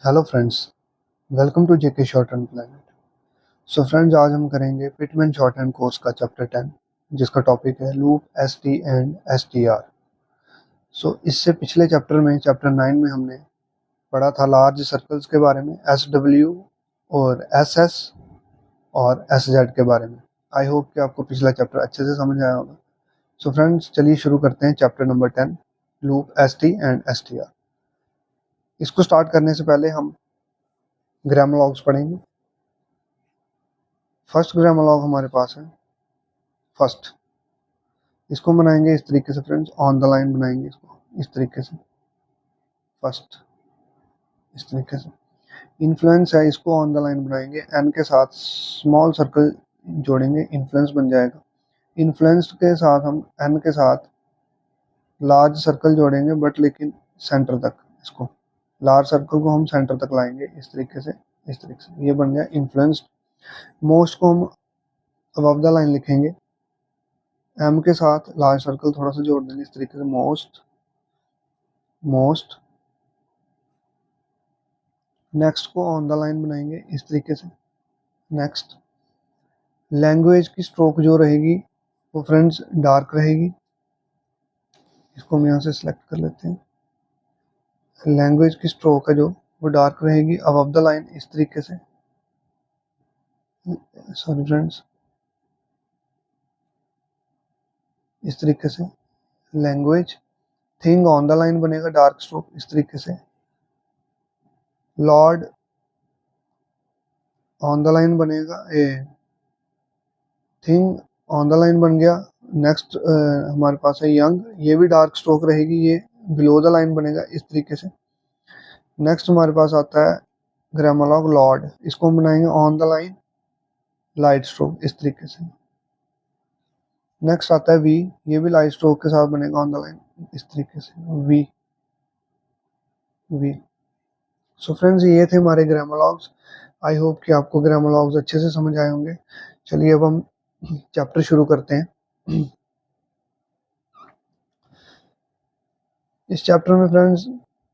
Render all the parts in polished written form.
Hello friends, welcome to JK shorthand planet. So friends, आज हम करेंगे Pitman shorthand course का chapter 10, जिसका टॉपिक है loop, ST and STR. So इससे पिछले चैप्टर में, चैप्टर 9 में हमने पढ़ा था लार्ज सर्कल्स के बारे में, एस डब्ल्यू और एस एस और एस जेड के बारे में। आई होप कि आपको पिछला चैप्टर अच्छे से समझ आया होगा। सो फ्रेंड्स, चलिए शुरू करते हैं chapter number 10, loop, ST and STR. इसको स्टार्ट करने से पहले हम ग्रामर लॉग्स पढ़ेंगे। फर्स्ट ग्रामर लॉग हमारे पास है फर्स्ट। इसको बनाएंगे इस तरीके से फ्रेंड्स, ऑन द लाइन बनाएंगे इसको इस तरीके से, फर्स्ट इस तरीके से। इन्फ्लुएंस है, इसको ऑन द लाइन बनाएंगे, एन के साथ स्मॉल सर्कल जोड़ेंगे, इन्फ्लुएंस बन जाएगा। इन्फ्लुएंस के साथ हम एन के साथ लार्ज सर्कल जोड़ेंगे, बट लेकिन सेंटर तक, इसको लार्ज सर्कल को हम सेंटर तक लाएंगे इस तरीके से, इस तरीके से। ये बन गया इन्फ्लुएंस्ड। मोस्ट को हम अबव द लाइन लिखेंगे, एम के साथ लार्ज सर्कल थोड़ा सा जोड़ देंगे इस तरीके से, मोस्ट मोस्ट। नेक्स्ट को ऑन द लाइन बनाएंगे इस तरीके से, नेक्स्ट। लैंग्वेज की स्ट्रोक जो रहेगी वो फ्रेंड्स डार्क रहेगी, इसको हम यहाँ से सिलेक्ट कर लेते हैं। लैंग्वेज की स्ट्रोक है जो, वो डार्क रहेगी अबव द लाइन इस तरीके से, सॉरी फ्रेंड्स, इस तरीके से। Language thing on the line बनेगा, डार्क स्ट्रोक इस तरीके से। लॉर्ड ऑन द लाइन बनेगा, थिंग ऑन द लाइन बन गया। नेक्स्ट हमारे पास है यंग, ये भी डार्क स्ट्रोक रहेगी, ये बिलो द लाइन बनेगा इस तरीके से। नेक्स्ट हमारे पास आता है ग्रामर लॉग लॉर्ड, इसको हम बनाएंगे on the line light stroke इस तरीके से। नेक्स्ट आता है वी, ये भी लाइट स्ट्रोक के साथ बनेगा ऑन द लाइन इस तरीके से, वी वी। सो फ्रेंड्स, ये थे हमारे ग्रामर लॉग्स। आई होप कि आपको ग्रामर लॉग्स अच्छे से समझ आए होंगे। चलिए अब हम चैप्टर शुरू करते हैं। इस चैप्टर में फ्रेंड्स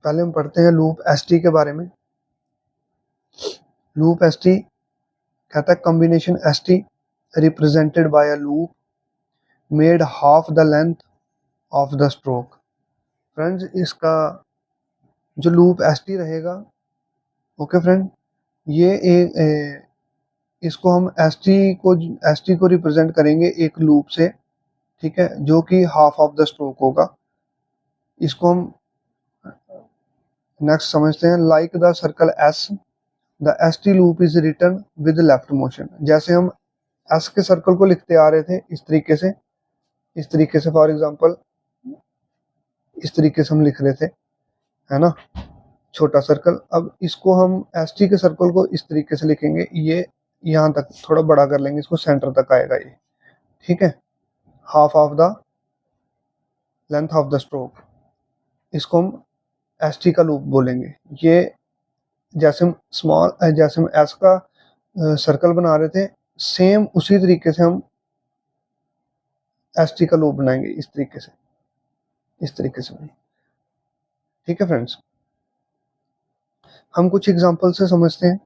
पहले हम पढ़ते हैं लूप एसटी के बारे में। लूप एसटी कहता है combination ST represented by a loop made half the length of the stroke. Friends, इसका जो लूप एसटी रहेगा, ओके फ्रेंड, ये एक इसको हम एसटी को रिप्रेजेंट करेंगे एक लूप से, ठीक है, जो कि हाफ ऑफ द स्ट्रोक होगा। इसको हम नेक्स्ट समझते हैं। Like the circle S, the S T loop is return with left motion. जैसे हम एस के सर्कल को लिखते आ रहे थे इस तरीके से, इस तरीके से, फॉर एग्जांपल इस तरीके से हम लिख रहे थे, है ना, छोटा सर्कल। अब इसको हम एस टी के सर्कल को इस तरीके से लिखेंगे, ये यहाँ तक थोड़ा बड़ा कर लेंगे, इसको सेंटर तक आएगा ये, ठीक है, half of the length of the stroke. इसको हम एस टी का लूप बोलेंगे। ये जैसे हम जैसे हम एस का सर्कल बना रहे थे, सेम उसी तरीके से हम एस टी का लूप बनाएंगे इस तरीके से, इस तरीके से, ठीक है फ्रेंड्स। हम कुछ एग्जांपल से समझते हैं।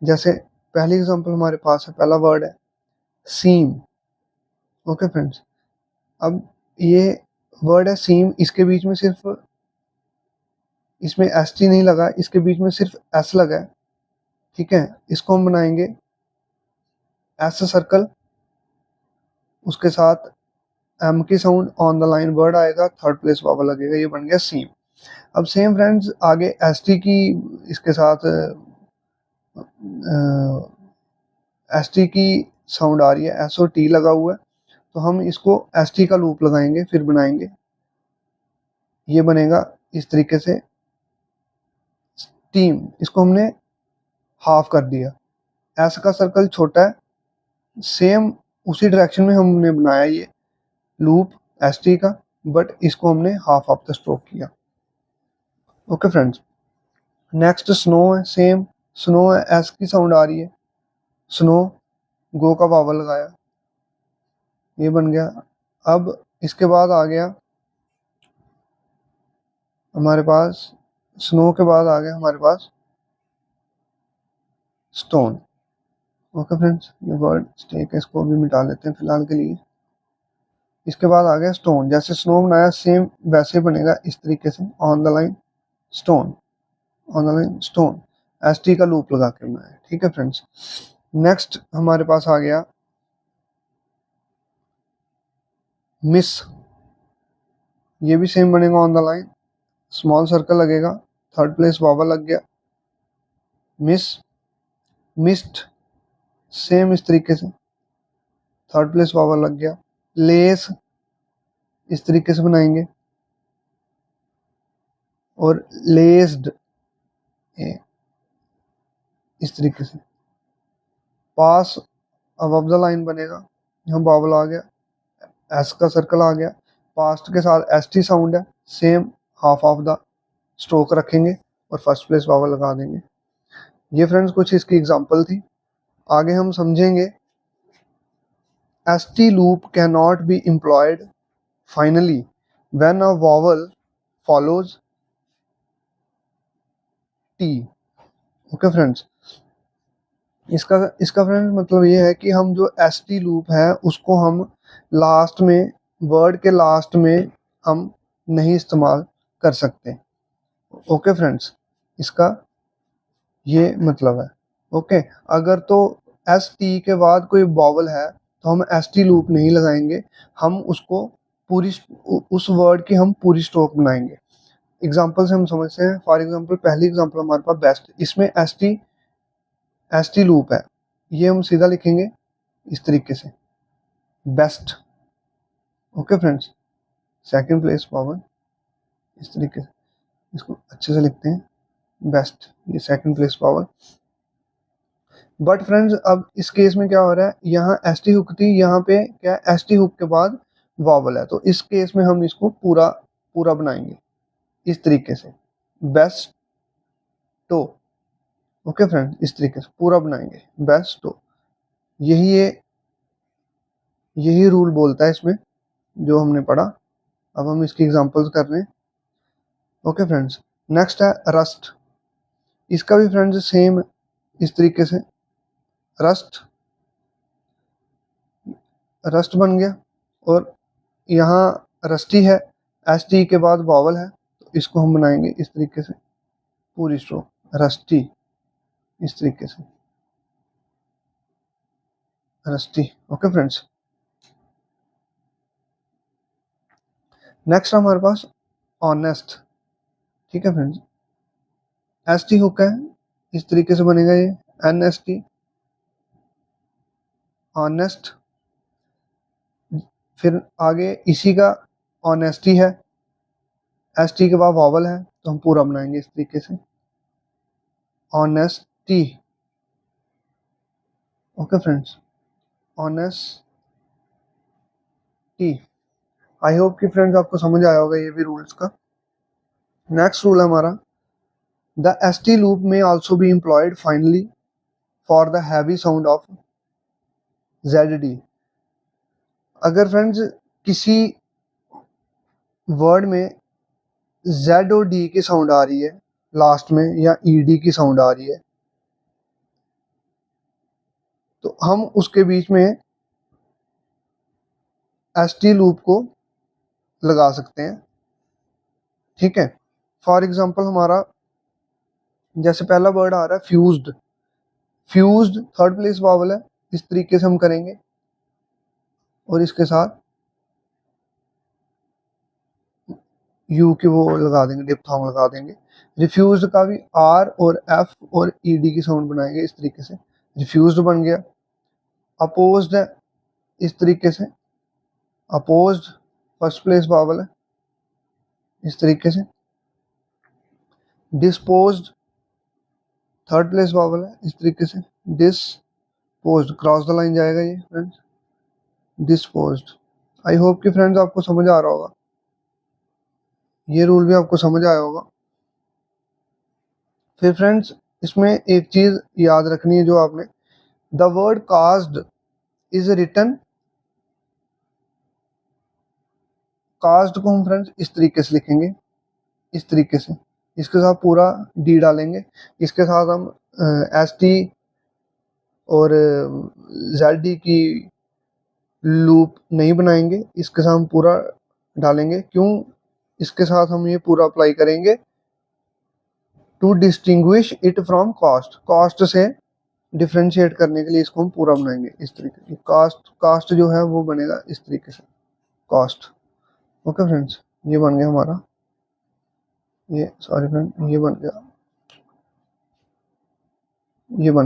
जैसे पहली एग्जांपल हमारे पास है, पहला वर्ड है सीम, ओके फ्रेंड्स। अब ये वर्ड है सीम, इसके बीच में सिर्फ, इसमें एस टी नहीं लगा, इसके बीच में सिर्फ एस लगा है, ठीक है। इसको हम बनाएंगे एस सर्कल, उसके साथ एम की sound on the line word आएगा, थर्ड प्लेस वावल लगेगा, ये बन गया सीम। अब सेम फ्रेंड्स आगे एस टी की, इसके साथ एस टी की साउंड आ रही है, एस और टी लगा हुआ है, तो हम इसको एस टी का लूप लगाएंगे, फिर बनाएंगे, ये बनेगा इस तरीके से टीम। इसको हमने हाफ कर दिया, एस का सर्कल छोटा है, सेम उसी डायरेक्शन में हमने बनाया ये लूप एस टी का, बट इसको हमने हाफ ऑफ द स्ट्रोक किया, ओके फ्रेंड्स। नेक्स्ट स्नो है, सेम स्नो है, एस की साउंड आ रही है, स्नो, गो का वावल लगाया, ये बन गया। अब इसके बाद आ गया हमारे पास, स्नो के बाद आ गया हमारे पास स्टोन। ओके फ्रेंड्स, ये वर्ड स्टेक है, इसको भी मिटा लेते हैं फिलहाल के लिए। इसके बाद आ गया स्टोन। जैसे स्नो बनाया सेम वैसे बनेगा इस तरीके से, on the line stone, on the line stone, S T का लूप लगा के बनाया। ठीक है फ्रेंड्स, नेक्स्ट हमारे पास आ गया मिस। ये भी सेम बनेगा on the line, small circle लगेगा, थर्ड प्लेस वावल लग गया। मिस, मिस्ट, सेम इस तरीके से, थर्ड प्लेस वावल लग गया। लेस इस तरीके से बनाएंगे, और लेस्ड इस तरीके से। पास अब द लाइन बनेगा, यहाँ वावल आ गया, एस का सर्कल आ गया, पास्ट के साथ एस टी साउंड है, same half of the stroke रखेंगे और फर्स्ट प्लेस वावल लगा देंगे। ये फ्रेंड्स कुछ इसकी एग्जांपल थी। आगे हम समझेंगे S T loop can not be employed finally when a vowel follows T. Okay friends, इसका इसका फ्रेंड्स मतलब ये है कि हम जो एस टी लूप है उसको हम लास्ट में, वर्ड के लास्ट में हम नहीं इस्तेमाल कर सकते। ओके फ्रेंड्स, इसका ये मतलब है। ओके, अगर तो एस टी के बाद कोई वॉवल है तो हम एस टी लूप नहीं लगाएंगे, हम उसको पूरी, उस वर्ड की हम पूरी स्ट्रोक बनाएंगे। एग्जाम्पल से हम समझते हैं। फॉर एग्जाम्पल पहली एग्जाम्पल हमारे पास बेस्ट, इसमें एस टी लूप है, ये हम सीधा लिखेंगे इस तरीके से, best. Okay friends, second place vowel इस तरीके से, इसको अच्छे से लिखते हैं, बेस्ट, ये second place vowel. But friends अब इस केस में क्या हो रहा है, यहाँ एस टी हुक थी, यहाँ पे क्या है, एस टी हुक के बाद वॉवल है, तो इस केस में हम इसको पूरा पूरा बनाएंगे इस तरीके से, बेस्ट टो। ओके फ्रेंड, इस तरीके से पूरा बनाएंगे, बेस्ट टो। यही है, यही रूल बोलता है इसमें जो हमने पढ़ा। अब हम इसकी एग्जांपल्स कर रहे हैं। ओके फ्रेंड्स, नेक्स्ट है रस्ट। इसका भी फ्रेंड्स सेम इस तरीके से, रस्ट, रस्ट बन गया, और यहाँ रस्टी है, एस टी के बाद वॉवल है, तो इसको हम बनाएंगे इस तरीके से, पूरी स्ट्रोक, रस्टी, इस तरीके से, रस्टी। ओके फ्रेंड्स, नेक्स्ट हमारे पास ऑनेस्ट। ठीक है फ्रेंड्स, एस टी हुक है, इस तरीके से बनेगा ये, एन एस टी, ऑनेस्ट। फिर आगे इसी का ऑनेस्टी है, एस टी के बाद वॉवल है, तो हम पूरा बनाएंगे इस तरीके से, honesty. Okay friends, honesty. I hope कि फ्रेंड्स आपको समझ आया होगा ये भी रूल्स का। नेक्स्ट रूल है हमारा, द एस टी लूप में also be employed finally for the heavy sound of Z D. अगर फ्रेंड्स किसी वर्ड में जेड और डी की साउंड आ रही है लास्ट में, या ई डी की साउंड आ रही है, तो हम उसके बीच में एस टी लूप को लगा सकते हैं। ठीक है, फॉर एग्जाम्पल हमारा जैसे पहला वर्ड आ रहा है fused, fused third place vowel है, इस तरीके से हम करेंगे, और इसके साथ यू की वो लगा देंगे, डिप्थोंग लगा देंगे। रिफ्यूज्ड का भी आर और एफ और ई डी की साउंड बनाएंगे इस तरीके से, रिफ्यूज्ड बन गया। अपोज्ड है इस तरीके से, अपोज्ड फर्स्ट प्लेस वावल है इस तरीके से। डिस्पोज्ड थर्ड प्लेस वावल है इस तरीके से, डिस्पोज्ड क्रॉस द लाइन जाएगा ये फ्रेंड्स, डिस्पोज्ड। आई होप कि फ्रेंड्स आपको समझ आ रहा होगा, ये रूल भी आपको समझ आया होगा। फिर फ्रेंड्स इसमें एक चीज याद रखनी है जो आपने, the word caused is written, caused को हम फ्रेंड्स इस तरीके से लिखेंगे, इस तरीके से, इसके साथ पूरा डी डालेंगे, इसके साथ हम एस टी और जेड की लूप नहीं बनाएंगे, इसके साथ हम पूरा डालेंगे। क्यों इसके साथ हम ये पूरा अप्लाई करेंगे? To distinguish it from cast, cast से डिफ्रेंशिएट करने के लिए इसको हम पूरा बनाएंगे इस तरीके से। कास्ट कास्ट जो है वो बनेगा इस तरीके से, कास्ट। ओके फ्रेंड्स, ये बन गया हमारा, ये सॉरी फ्रेंड, ये बन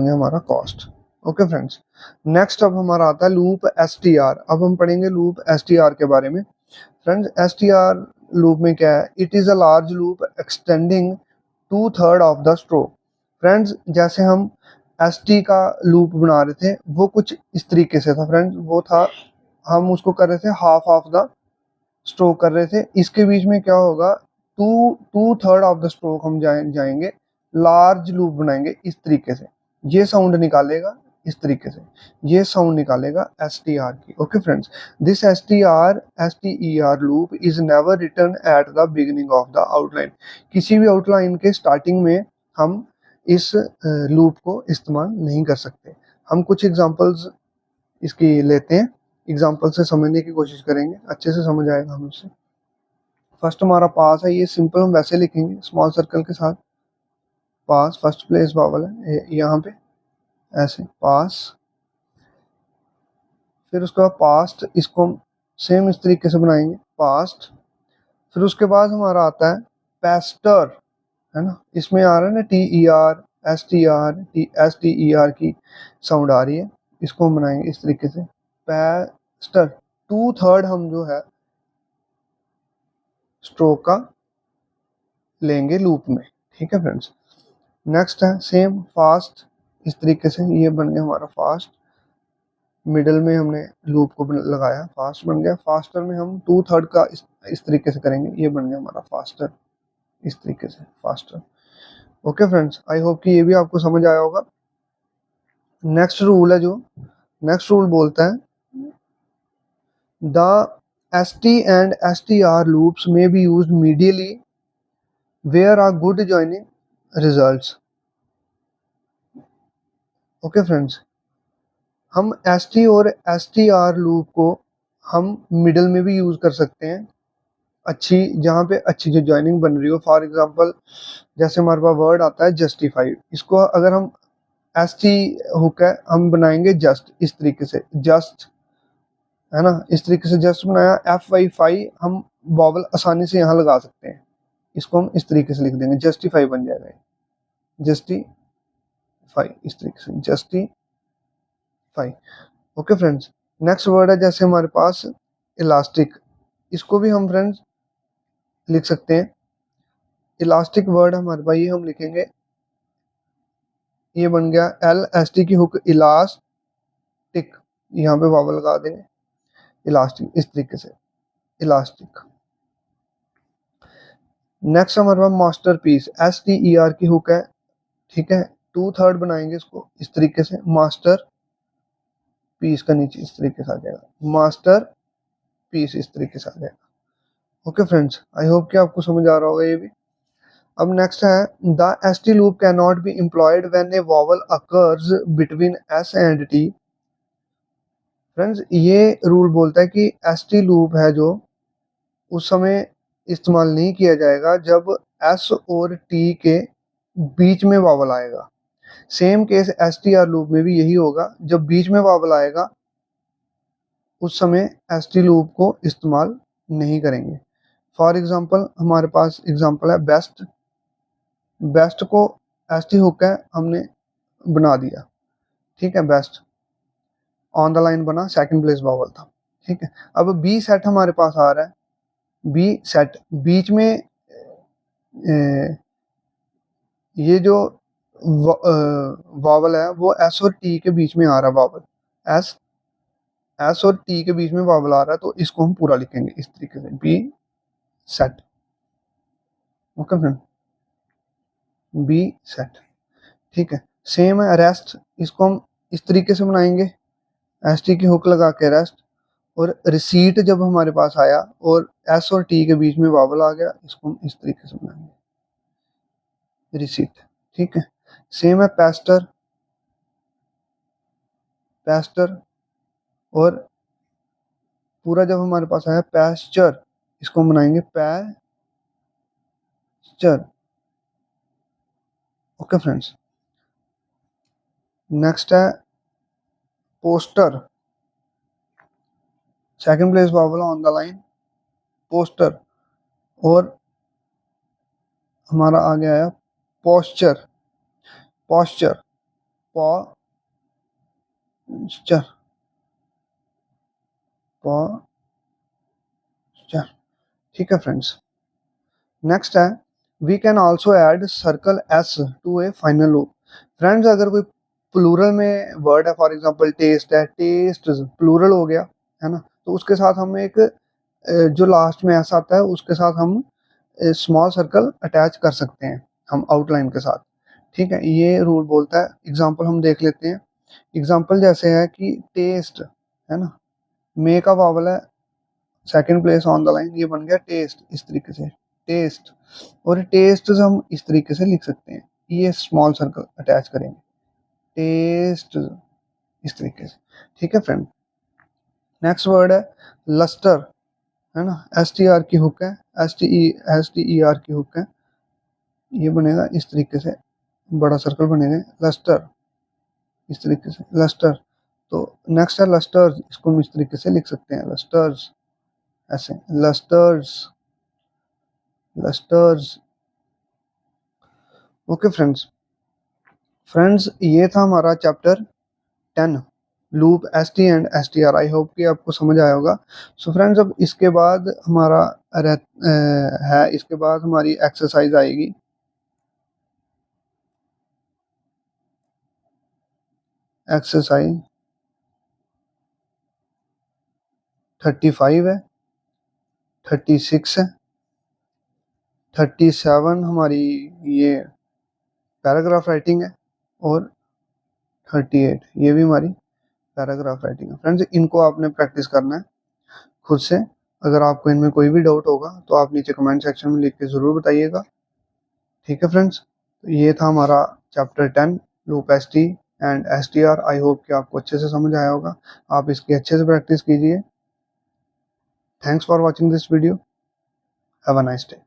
गया हमारा कॉस्ट। ओके फ्रेंड्स, नेक्स्ट अब हमारा आता है लूप एस टी आर। अब हम पढ़ेंगे लूप एस टी आर के बारे में। Friends, S T R loop में क्या है? It is a large loop extending 2/3 of the stroke. Friends, जैसे हम एस टी का लूप बना रहे थे वो कुछ इस तरीके से था फ्रेंड्स, वो था हम उसको कर रहे थे हाफ ऑफ द स्ट्रोक कर रहे थे। इसके बीच में क्या होगा? 2/3 ऑफ द स्ट्रोक हम जाएंगे, लार्ज लूप बनाएंगे इस तरीके से। ये साउंड निकालेगा इस तरीके से, ये साउंड निकालेगा एस टी आर की। Okay friends, this S T E are loop is never return at the beginning of the outline. किसी भी आउटलाइन के स्टार्टिंग में हम इस लूप को इस्तेमाल नहीं कर सकते। हम कुछ एग्जांपल्स इसकी लेते हैं, एग्जांपल से समझने की कोशिश करेंगे, अच्छे से समझ आएगा हमें उससे। फर्स्ट हमारा पास है, ये सिंपल हम वैसे लिखेंगे स्मॉल सर्कल के साथ। पास फर्स्ट प्लेस वावल है यहाँ पे, ऐसे पास। फिर उसके बाद पास्ट, इसको हम सेम इस तरीके से बनाएंगे, पास्ट। फिर उसके बाद हमारा आता है पेस्टर, है ना, इसमें आ रहा है ना T E are, S T are, S T E R की साउंड आ रही है, इसको हम बनाएंगे इस तरीके से, पेस्टर। 2/3 हम जो है स्ट्रोक का लेंगे लूप में। ठीक है फ्रेंड्स, नेक्स्ट है सेम फास्ट, इस तरीके से ये बन गया हमारा फास्ट। मिडल में हमने लूप को लगाया, फास्ट बन गया। फास्टर में हम 2/3 का इस तरीके से करेंगे, ये बन गया हमारा फास्टर, इस तरीके से faster. Okay friends, I hope कि ये भी आपको समझ आया होगा। नेक्स्ट रूल है जो, नेक्स्ट रूल बोलता है the S T and S T R loops में be use medially where are good joining results. Okay friends, हम एस टी और एस टी आर लूप को हम मिडल में भी यूज कर सकते हैं, अच्छी जहाँ पे अच्छी जो ज्वाइनिंग बन रही हो। फॉर एग्जांपल, जैसे हमारे पास वर्ड आता है जस्टिफाई, इसको अगर हम एस टी हुक है हम बनाएंगे जस्ट इस तरीके से, जस्ट, है ना, इस तरीके से जस्ट बनाया। एफ वाई फाई हम बॉबल आसानी से यहाँ लगा सकते हैं, इसको हम इस तरीके से लिख देंगे, जस्टिफाई बन जाएगा, जस्टिफाई, इस तरीके से justify. Okay friends, next word है जैसे हमारे पास इलास्टिक, इसको भी हम फ्रेंड्स लिख सकते हैं। इलास्टिक वर्ड हमारे पास ये हम लिखेंगे, ये बन गया एल एस टी की हुक, इलास्टिक, यहाँ पे वावल लगा देंगे, इलास्टिक, इस तरीके से इलास्टिक। नेक्स्ट हमारे पास master piece, S T E R की हुक है, ठीक है, 2/3 बनाएंगे इसको इस तरीके से, मास्टर पीस का नीचे इस तरीके से आ जाएगा, मास्टर पीस इस तरीके से आ जाएगा। ओके फ्रेंड्स, आई होप कि आपको समझ आ रहा होगा ये भी। अब नेक्स्ट है the S T loop can not be employed when A vowel occurs between S and T. Friends, ये रूल बोलता है कि एस टी लूप है जो उस समय इस्तेमाल नहीं किया जाएगा जब एस और टी के बीच में वावल आएगा। Same case S T R loop में भी यही होगा, जब बीच में वावल आएगा उस समय एस टी लूप को इस्तेमाल नहीं करेंगे। फॉर एग्जाम्पल, हमारे पास एग्जाम्पल है बेस्ट, बेस्ट को एस टी हुक है हमने बना दिया, ठीक है, बेस्ट ऑन द लाइन बना, सेकंड प्लेस वावल था, ठीक है। अब बी सेट हमारे पास आ रहा है, बी सेट बीच में ये जो वावल है वो एस और टी के बीच में आ रहा है, वावल एस, एस और टी के बीच में वावल आ रहा है, तो इसको हम पूरा लिखेंगे इस तरीके से, B set. Okay friend, B set, ठीक है। सेम है रेस्ट, इसको हम इस तरीके से बनाएंगे, एस टी की हुक लगा के रेस्ट। और रिसीट जब हमारे पास आया और एस और टी के बीच में वावल आ गया, इसको हम इस तरीके से बनाएंगे, रिसीट, ठीक है। सेम है पेस्टर, पैस्टर, और पूरा जब हमारे पास आया पैस्चर, इसको हम बनाएंगे पैस्चर। ओके फ्रेंड्स, नेक्स्ट है poster, second place vowel on the line poster, और हमारा आ गया है पोस्चर, पोस्चर, पोस्चर, पोस्चर। ठीक है फ्रेंड्स, नेक्स्ट है we can also add circle S to a final loop. Friends, अगर कोई प्लूरल में वर्ड है, फॉर एग्जांपल टेस्ट है, टेस्ट प्लूरल हो गया है ना, तो उसके साथ हम एक जो लास्ट में एस आता है उसके साथ हम स्मॉल सर्कल अटैच कर सकते हैं हम आउटलाइन के साथ। ठीक है, ये रूल बोलता है। एग्जांपल हम देख लेते हैं। एग्जांपल जैसे है कि टेस्ट है ना, मे का वावल है second place on the line, ये बन गया टेस्ट, इस तरीके से टेस्ट। और टेस्ट हम इस तरीके से लिख सकते हैं, ये स्मॉल सर्कल अटैच करेंगे, टेस्ट, इस तरीके से। ठीक है फ्रेंड, नेक्स्ट वर्ड है लस्टर, है ना, एस टी आर की हुक है, एस टी ई आर की हुक है, ये बनेगा इस तरीके से, बड़ा सर्कल बनेगा लस्टर, इस तरीके से लस्टर। तो नेक्स्ट है लस्टर्स, इसको हम इस तरीके से लिख सकते हैं लस्टर्स, ऐसे लस्टर्स, लस्टर्स। ओके फ्रेंड्स, ये था हमारा chapter 10 loop S T and S T are. I hope कि आपको समझ आया होगा। सो फ्रेंड्स, अब इसके बाद हमारा इसके बाद हमारी एक्सरसाइज आएगी, एक्सरसाइज 35 है, 36 है, 37 हमारी ये पैराग्राफ राइटिंग है, और 38 ये भी हमारी पैराग्राफ राइटिंग है। फ्रेंड्स, इनको आपने प्रैक्टिस करना है खुद से। अगर आपको इनमें कोई भी डाउट होगा तो आप नीचे कमेंट सेक्शन में लिख के ज़रूर बताइएगा। ठीक है फ्रेंड्स, तो ये था हमारा chapter 10 loop S T and S T are. I hope कि आपको अच्छे से समझ आया होगा। आप इसकी अच्छे से प्रैक्टिस कीजिए। Thanks for watching this video. Have a nice day.